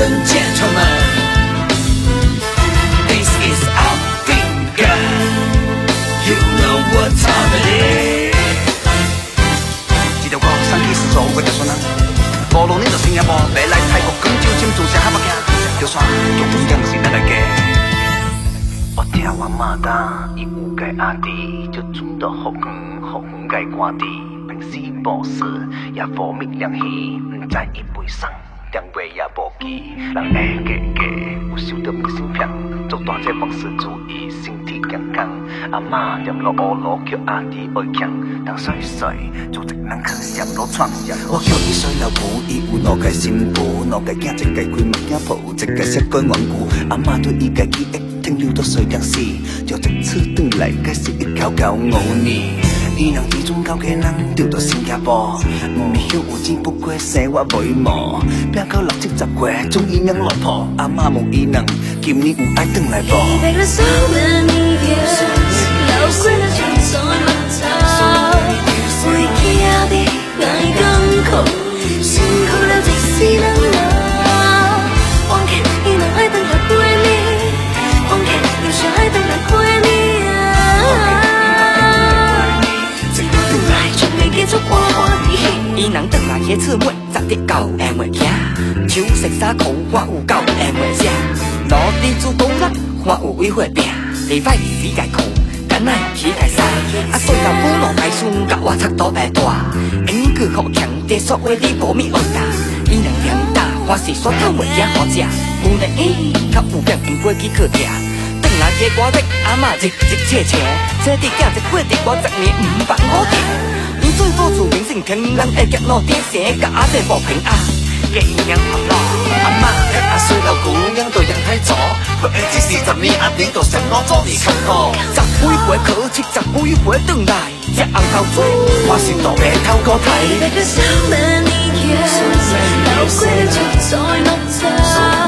and gentlemen, this is our finger. You know what time it is。這條歌生起所謂嘅信能，播落呢度聲音喎，你嚟泰國咁朝尖做成黑白嘅，就算用音是得嘅。我聽我媽打，伊有個阿弟，就轉到學園嘅掛地，平時無事也無面亮氣，唔知伊背生。兩位也無記，人會記，有收到明信片，做大隻方式注意身體健康。阿媽念落烏路叫阿弟愛強，人衰衰做一人去上路闖。我叫伊衰老母，伊有兩個新婦，兩個囝一個開物件鋪，一個食乾頑固。阿媽對伊個記憶停留到細點時，就一次轉來開始一口口忤逆。伊人伊種交嘅人丟到新加坡，唔曉有錢不過生活袂毛，拼到60、70歲終於養老婆。阿媽問伊人今年有愛轉來無？已白了手的你也老過了就再問他，會驚的愛更苦，辛苦了即使能老。忘記你能愛等來歸你，忘記有時愛等來歸你。伊人轉來迄次尾，十日到下袂行，手食衫褲我有夠下袂食，路邊煮公仔我有委會拼，禮拜時間褲，敢若起來曬，啊細老母路來順，甲我插倒白大，演句好強，地說話你無咪惡打，伊人嫌大，我是煞透袂驚好食，有呢較有病唔過去去徛，轉來這歌仔阿嬷日切切，這啲囝一過地我10年唔捌我聽。最多做明星聽人會夾落啲寫假嘅薄平啊，嘅樣好咯。阿媽阿衰老姑娘對人太左，佢只是10年阿點到成我做你看過，10杯杯可惜10杯杯轉來，隻紅頭豬我是當白頭個睇。那個小的你也老過了就再問他，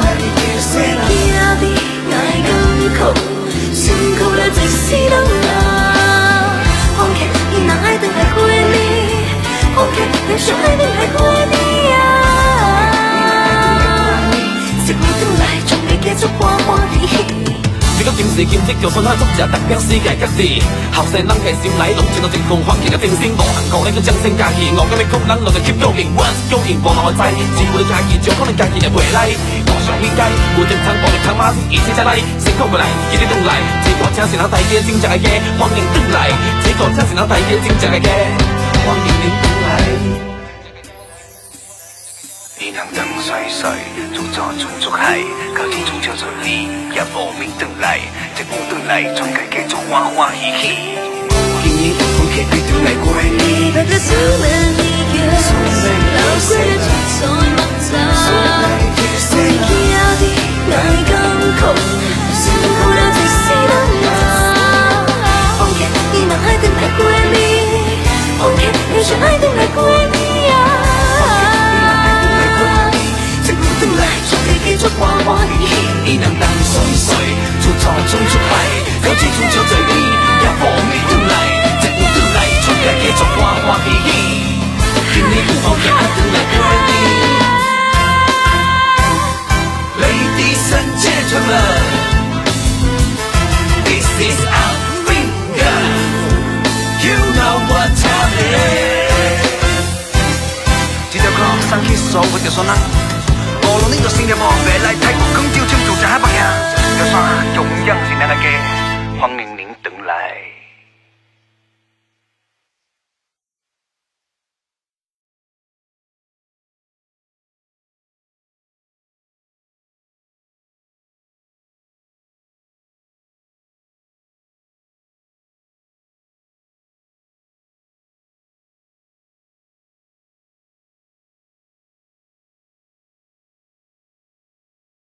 會驚的愛更苦，辛苦了即使能老。忘記你那愛等來歸你，忘記那傷愛等來歸你啊！一回轉來，總會繼續歡歡喜喜。這個今時今日就算係作者代表世界各地，後生人嘅心內攏進到一空環境嘅定心無限可能佢將身家己，我今日可能落在 keep going once going 無人會知，只會家己就可能家己嘅未來。我想理解，無正常暴力他媽一切再來，辛苦過來，一直轉來，這個才是咱大家真正嘅家，歡迎轉來，這個才是咱大家真正嘅家，歡迎您轉來。伊人等衰衰，做咗種足係，家己種叫做你，也無面轉來，一無轉來，全家繼續歡歡喜喜。今年風氣對轉來歸你，白了手了你也老過了就再問他，會驚的愛更苦，辛苦了即使能老。忘記你那愛等來歸你，忘記有時愛等來歸你啊。繼續歡歡喜喜，伊人當水水，出錯種出來，高處出就在你，也無面轉來，一無轉來，全家繼續歡歡喜喜，今年有風也愛轉來歸你。Ladies and gentlemen, this is our finger, you know what time it is。這條歌生起所謂嘅信能。無論呢個聲音我未來泰國咁朝朝做隻黑白人，就算用音是那個嘅，歡迎您。